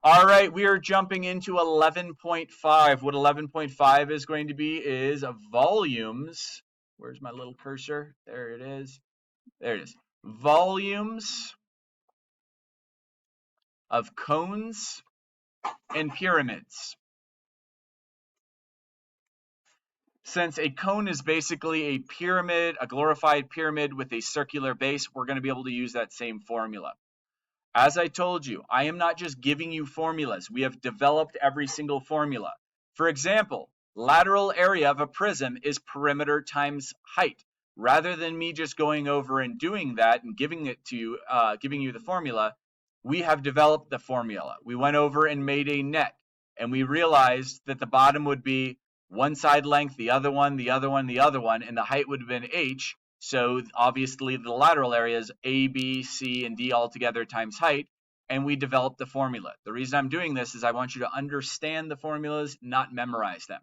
All right, we are jumping into 11.5. What 11.5 is going to be is volumes. Where's my little cursor? There it is. There it is. Volumes of cones and pyramids. Since a cone is basically a pyramid, a glorified pyramid with a circular base, we're going to be able to use that same formula. As I told you, I am not just giving you formulas. We have developed every single formula. For example, lateral area of a prism is perimeter times height. Rather than me just going over and doing that and giving it to you, giving you the formula, we have developed the formula. We went over and made a net, and we realized that the bottom would be one side length, the other one, the other one, the other one, and the height would have been h. So obviously the lateral area is A, B, C, and D all together times height, and we developed the formula. The reason I'm doing this is I want you to understand the formulas, not memorize them.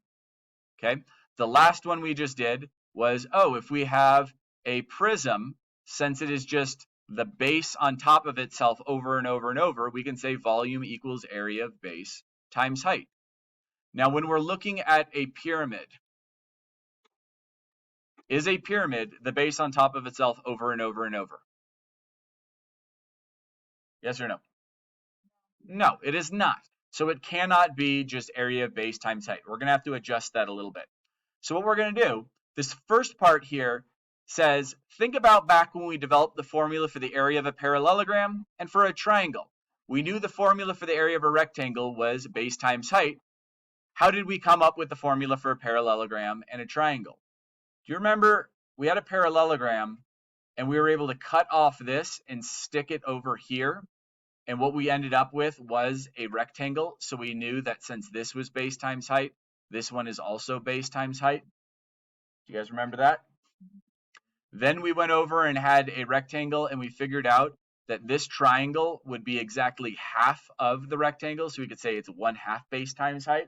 Okay? The last one we just did was, if we have a prism, since it is just the base on top of itself over and over and over, we can say volume equals area of base times height. Now, when we're looking at a pyramid, is a pyramid the base on top of itself over and over and over? Yes or no? No, it is not. So it cannot be just area of base times height. We're going to have to adjust that a little bit. So what we're going to do, this first part here says, think about back when we developed the formula for the area of a parallelogram and for a triangle. We knew the formula for the area of a rectangle was base times height. How did we come up with the formula for a parallelogram and a triangle? Do you remember we had a parallelogram and we were able to cut off this and stick it over here? And what we ended up with was a rectangle. So we knew that since this was base times height, this one is also base times height. Do you guys remember that? Then we went over and had a rectangle and we figured out that this triangle would be exactly half of the rectangle. So we could say it's 1/2 base times height.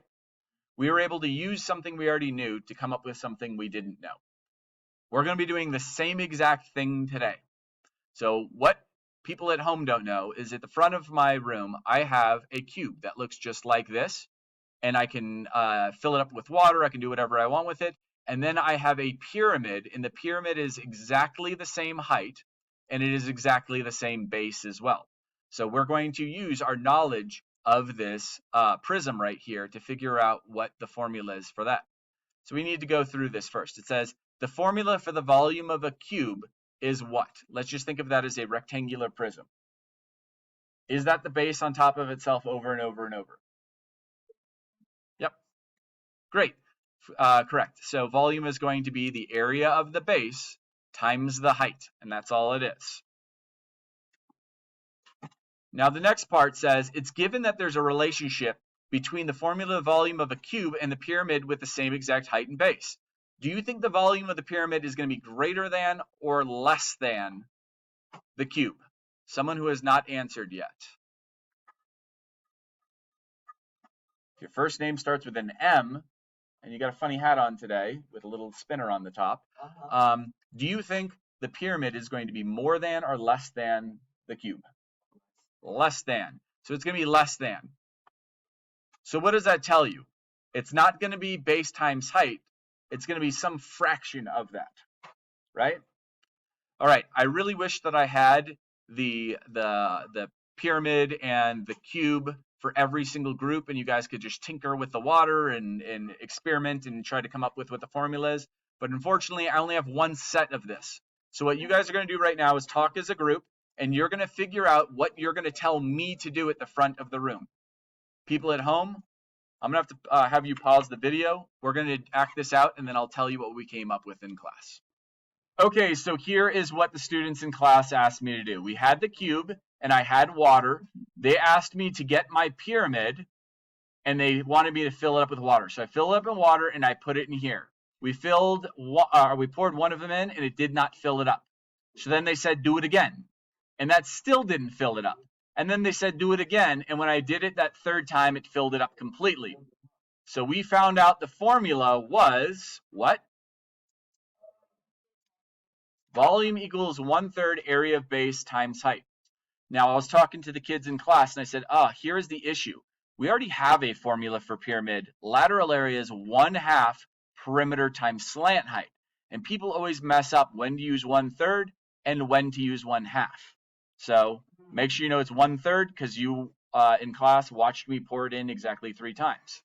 We were able to use something we already knew to come up with something we didn't know. We're going to be doing the same exact thing today. So what people at home don't know is at the front of my room, I have a cube that looks just like this, and I can fill it up with water. I can do whatever I want with it. And then I have a pyramid, and the pyramid is exactly the same height, and it is exactly the same base as well. So we're going to use our knowledge of this prism right here to figure out what the formula is for that. So we need to go through this first. It says the formula for the volume of a cube is what? Let's just think of that as a rectangular prism. Is that the base on top of itself over and over and over? Yep. Great. Correct. So volume is going to be the area of the base times the height, and that's all it is. Now the next part says it's given that there's a relationship between the formula volume of a cube and the pyramid with the same exact height and base. Do you think the volume of the pyramid is going to be greater than or less than the cube? Someone who has not answered yet. If your first name starts with an M, and you got a funny hat on today with a little spinner on the top, do you think the pyramid is going to be more than or less than the cube? Less than. So it's going to be less than. So what does that tell you? It's not going to be base times height. It's going to be some fraction of that, right? All right. I really wish that I had the pyramid and the cube for every single group, and you guys could just tinker with the water and experiment and try to come up with what the formula is. But unfortunately, I only have one set of this. So what you guys are going to do right now is talk as a group, and you're going to figure out what you're going to tell me to do at the front of the room. People at home, I'm going to have to have you pause the video. We're going to act this out, and then I'll tell you what we came up with in class. Okay, so here is what the students in class asked me to do. We had the cube, and I had water. They asked me to get my pyramid, and they wanted me to fill it up with water. So I filled it up in water, and I put it in here. We poured one of them in, and it did not fill it up. So then they said, do it again. And that still didn't fill it up. And then they said, do it again. And when I did it that third time, it filled it up completely. So we found out the formula was what? Volume equals 1/3 area of base times height. Now, I was talking to the kids in class and I said, here's the issue. We already have a formula for pyramid. Lateral area is 1/2 perimeter times slant height. And people always mess up when to use 1/3 and when to use 1/2. So make sure you know it's 1/3 because you in class watched me pour it in exactly 3 times.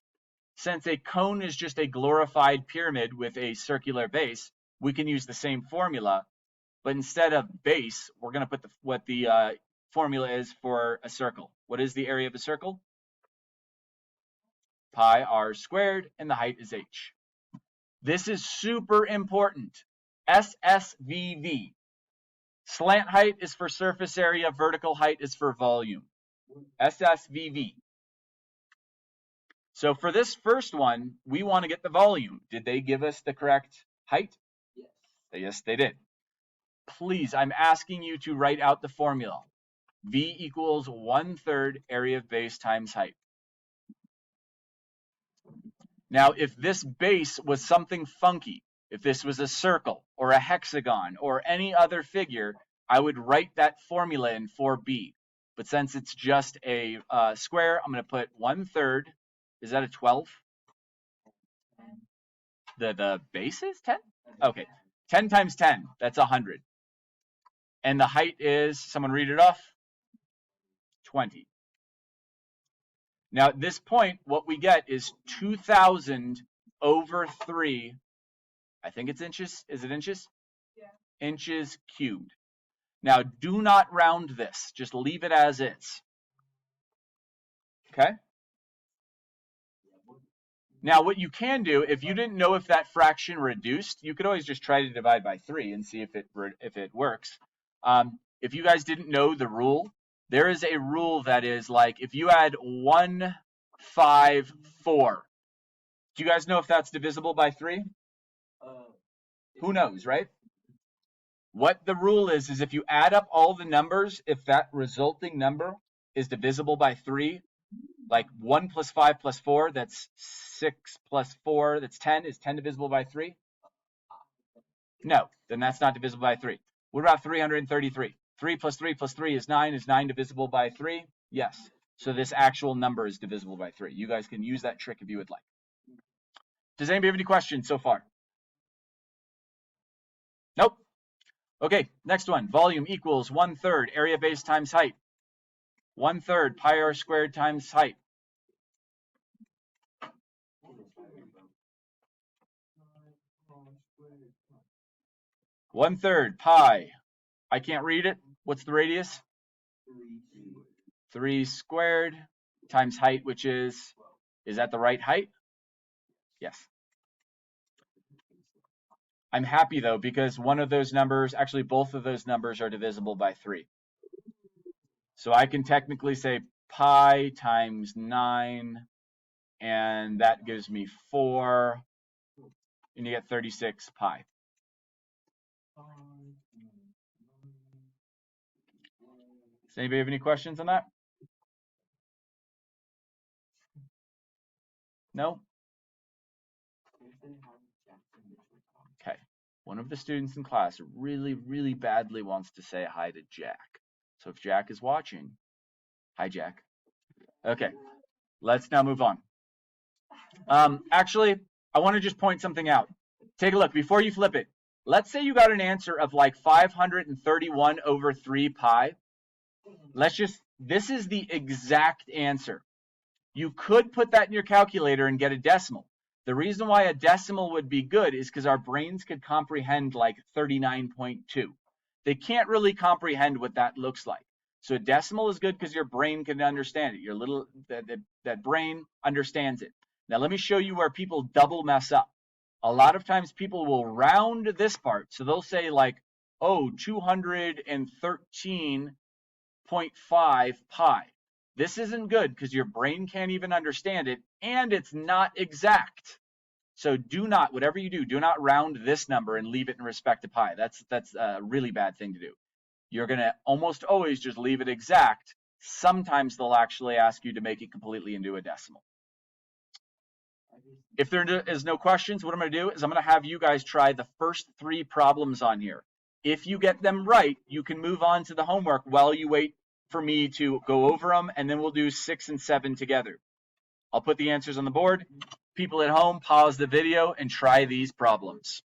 Since a cone is just a glorified pyramid with a circular base, we can use the same formula, but instead of base, we're going to put what the formula is for a circle. What is the area of a circle? Pi r squared, and the height is h. This is super important. SSVV. Slant height is for surface area, vertical height is for volume. SSVV. So for this first one, we want to get the volume. Did they give us the correct height? Yes. Yes, they did. Please, I'm asking you to write out the formula. V equals 1/3 area of base times height. Now, if this base was something funky, if this was a circle or a hexagon or any other figure, I would write that formula in 4b. But since it's just a square, I'm going to put 1/3. Is that a 12? The base is 10? Okay. 10 times 10, that's 100. And the height is, someone read it off? 20. Now, at this point, what we get is 2,000 over 3. I think it's inches. Is it inches? Yeah. Inches cubed. Now, do not round this. Just leave it as is. Okay? Now, what you can do, if you didn't know if that fraction reduced, you could always just try to divide by 3 and see if it works. If you guys didn't know the rule, there is a rule that is like if you add 1, 5, 4. Do you guys know if that's divisible by 3? Who knows, right? What the rule is if you add up all the numbers, if that resulting number is divisible by 3, like 1 plus 5 plus 4, that's 6 plus 4, that's 10. Is 10 divisible by 3? No, then that's not divisible by 3. What about 333? 3 plus 3 plus 3 is 9. Is 9 divisible by 3? Yes. So this actual number is divisible by 3. You guys can use that trick if you would like. Does anybody have any questions so far? Nope. Okay, next one. Volume equals 1/3 area base times height. 1/3 pi r squared times height. One-third pi. I can't read it. What's the radius? 3 squared times height, which is that the right height? Yes. I'm happy though, because one of those numbers, actually both of those numbers are divisible by 3. So I can technically say pi times 9, and that gives me 4, and you get 36 pi. Does anybody have any questions on that? No? Okay. One of the students in class really, really badly wants to say hi to Jack. So if Jack is watching, hi, Jack. Okay, let's now move on. Actually, I want to just point something out. Take a look before you flip it. Let's say you got an answer of like 531 over 3 pi. This is the exact answer. You could put that in your calculator and get a decimal. The reason why a decimal would be good is because our brains could comprehend like 39.2. They can't really comprehend what that looks like. So a decimal is good because your brain can understand it. Your little that brain understands it. Now let me show you where people double mess up. A lot of times people will round this part. So they'll say like, oh, 213.5 pi. This isn't good because your brain can't even understand it, and it's not exact. So do not, whatever you do not round this number and leave it in respect to pi. That's a really bad thing to do. You're going to almost always just leave it exact. Sometimes they'll actually ask you to make it completely into a decimal. If there is no questions, what I'm going to do is I'm going to have you guys try the first 3 problems on here. If you get them right, you can move on to the homework while you wait for me to go over them, and then we'll do 6 and 7 together. I'll put the answers on the board. People at home, pause the video and try these problems.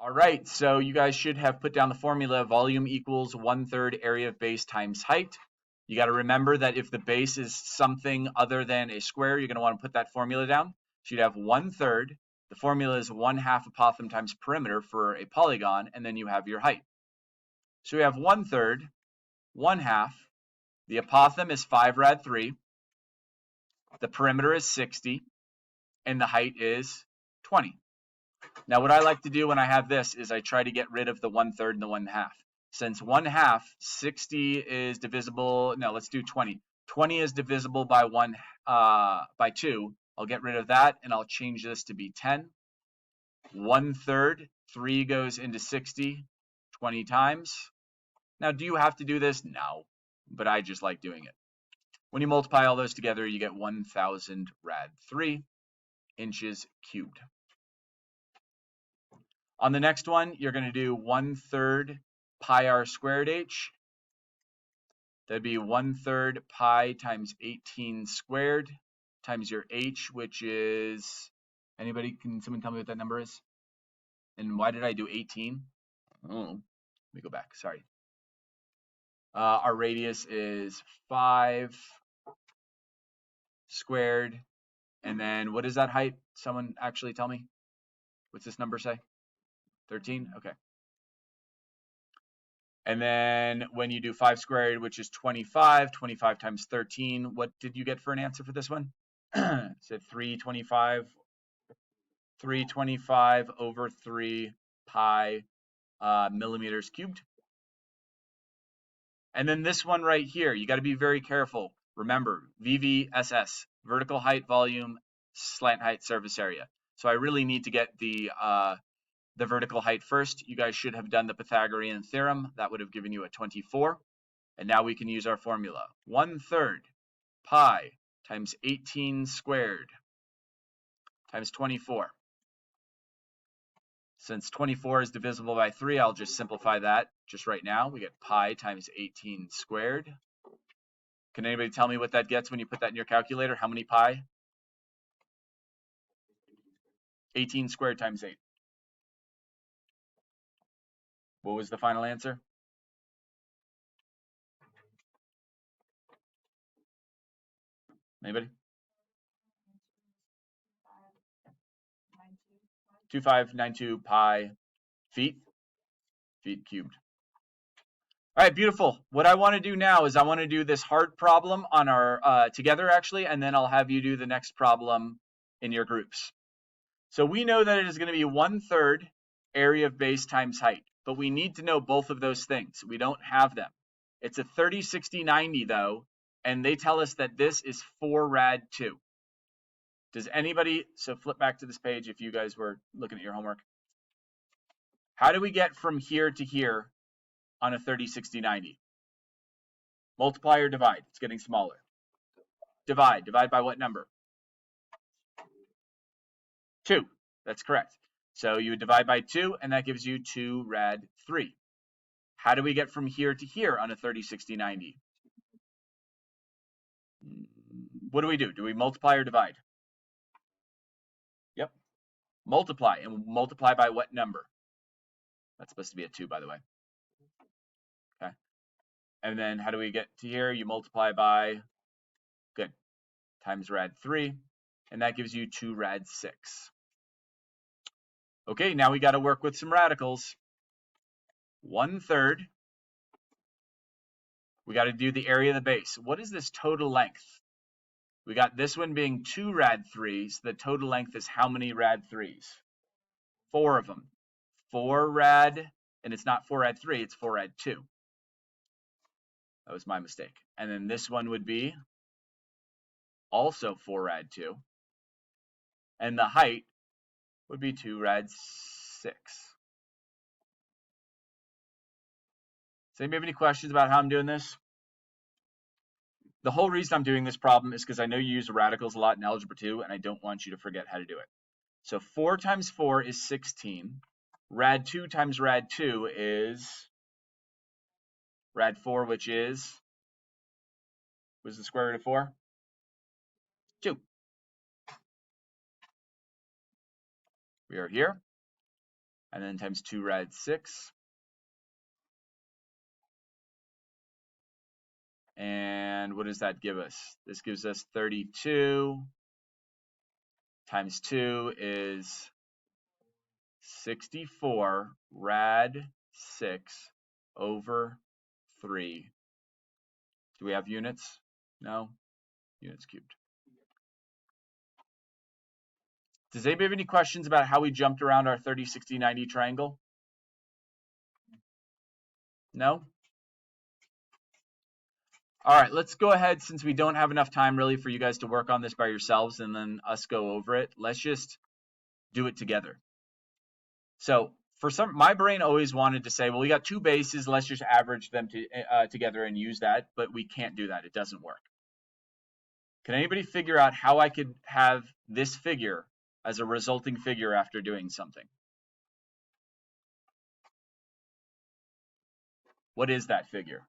All right, so you guys should have put down the formula. Volume equals 1/3 area of base times height. You got to remember that if the base is something other than a square, you're going to want to put that formula down. So you'd have 1/3. The formula is 1/2 apothem times perimeter for a polygon, and then you have your height. So we have 1/3, 1/2. The apothem is 5 rad 3. The perimeter is 60, and the height is 20. Now, what I like to do when I have this is I try to get rid of the 1/3 and the 1/2. Since 1/2, 60 is divisible. No, let's do 20. 20 is divisible by 2. I'll get rid of that, and I'll change this to be 10. 1/3, 3 goes into 60 20 times. Now, do you have to do this? No, but I just like doing it. When you multiply all those together, you get 1,000 rad 3 inches cubed. On the next one, you're going to do 1/3 pi r squared h. That'd be 1/3 pi times 18 squared times your h, which is, can someone tell me what that number is? And why did I do 18? Oh, let me go back, sorry. Our radius is 5 squared. And then what is that height? Someone actually tell me. What's this number say? 13? Okay. And then when you do 5 squared, which is 25, 25 times 13, what did you get for an answer for this one? It said 325 over 3 pi millimeters cubed. And then this one right here, you got to be very careful. Remember, VVSS, vertical height, volume, slant height, surface area. So I really need to get the vertical height first. You guys should have done the Pythagorean theorem. That would have given you a 24. And now we can use our formula. 1/3 pi times 18 squared times 24. Since 24 is divisible by 3, I'll just simplify that just right now. We get pi times 18 squared. Can anybody tell me what that gets when you put that in your calculator? How many pi? 18 squared times 8. What was the final answer? Anybody? 2592 pi feet cubed. All right, beautiful. What I want to do now is I want to do this hard problem on our together actually, and then I'll have you do the next problem in your groups. So we know that it is going to be 1/3 area of base times height, but we need to know both of those things. We don't have them. It's a 30, 60, 90 though, and they tell us that this is 4 rad 2. Does anybody, so flip back to this page if you guys were looking at your homework. How do we get from here to here on a 30, 60, 90? Multiply or divide? It's getting smaller. Divide. Divide by what number? 2. That's correct. So you would divide by 2, and that gives you 2 rad 3. How do we get from here to here on a 30, 60, 90? What do? Do we multiply or divide? Yep. Multiply. And multiply by what number? That's supposed to be a 2, by the way. Okay. And then how do we get to here? You multiply by, good, times rad 3. And that gives you 2 rad 6. Okay, now we got to work with some radicals. 1/3. We got to do the area of the base. What is this total length? We got this one being 2 rad 3s. The total length is how many rad 3s? 4 of them. 4 rad, and it's not 4 rad 3, it's 4 rad 2. That was my mistake. And then this one would be also 4 rad 2. And the height would be 2 rad 6. Does anybody have any questions about how I'm doing this? The whole reason I'm doing this problem is because I know you use radicals a lot in Algebra 2, and I don't want you to forget how to do it. So 4 times 4 is 16. Rad 2 times rad 2 is rad 4, which is, what's the square root of 4? 2. We are here. And then times 2 rad 6. And what does that give us? This gives us 32 times 2 is 64 rad 6 over 3. Do we have units? No? Units cubed. Does anybody have any questions about how we jumped around our 30, 60, 90 triangle? No? All right, let's go ahead, since we don't have enough time really for you guys to work on this by yourselves and then us go over it. Let's just do it together. So my brain always wanted to say, well, we got 2 bases, let's just average them together and use that, but we can't do that. It doesn't work. Can anybody figure out how I could have this figure as a resulting figure after doing something? What is that figure?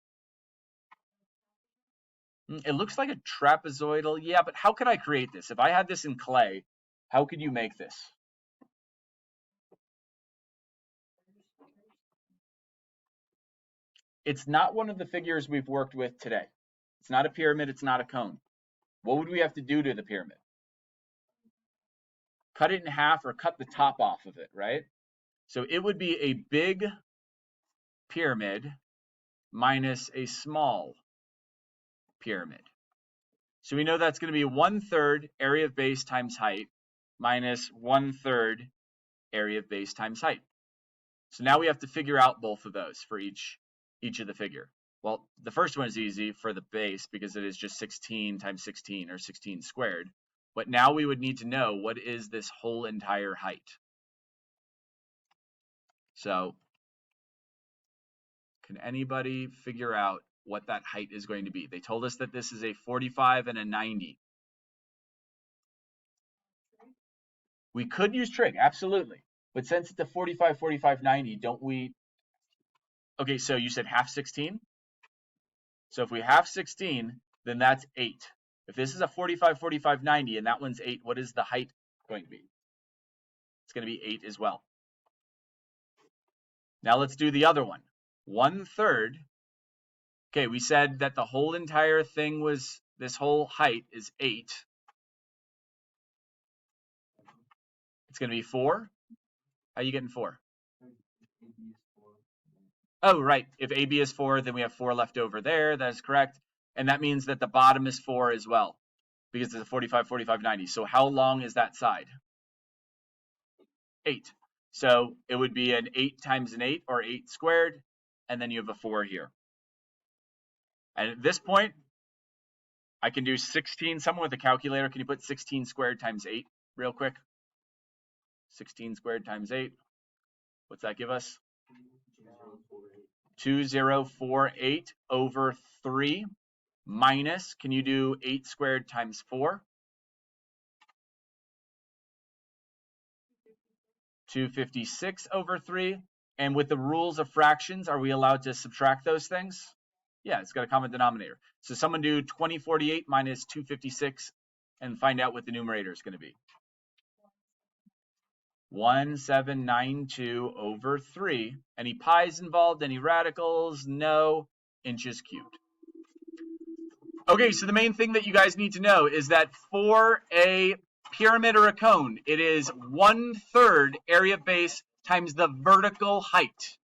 It looks like a trapezoidal. Yeah, but how could I create this? If I had this in clay, how could you make this? It's not one of the figures we've worked with today. It's not a pyramid. It's not a cone. What would we have to do to the pyramid? Cut it in half or cut the top off of it, right? So it would be a big pyramid minus a small pyramid. So we know that's going to be 1/3 area of base times height minus 1/3 area of base times height. So now we have to figure out both of those for each of the figure. Well, the first one is easy for the base because it is just 16 times 16 or 16 squared. But now we would need to know what is this whole entire height. So can anybody figure out what that height is going to be? They told us that this is a 45 and a 90. We could use trig, absolutely. But since it's a 45, 45, 90, don't we? Okay, so you said half 16? So if we half 16, then that's 8. If this is a 45, 45, 90, and that one's 8, what is the height going to be? It's going to be 8 as well. Now let's do the other one. 1/3. Okay, we said that the whole entire thing was, this whole height is 8. It's going to be 4. How are you getting 4? Oh, right. If AB is 4, then we have 4 left over there. That is correct. And that means that the bottom is 4 as well, because it's a 45, 45, 90. So how long is that side? 8. So it would be an 8 times an 8, or 8 squared, and then you have a 4 here. And at this point, I can do 16. Someone with a calculator, can you put 16 squared times 8 real quick? 16 squared times 8. What's that give us? 2048 over 3 minus, can you do 8 squared times 4? 256 over 3. And with the rules of fractions, are we allowed to subtract those things? Yeah, it's got a common denominator. So someone do 2048 minus 256 and find out what the numerator is going to be. 1792 over 3. Any pi's involved? Any radicals? No. Inches cubed. Okay, so the main thing that you guys need to know is that for a pyramid or a cone, it is 1/3 area of base times the vertical height.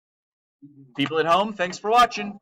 People at home, thanks for watching.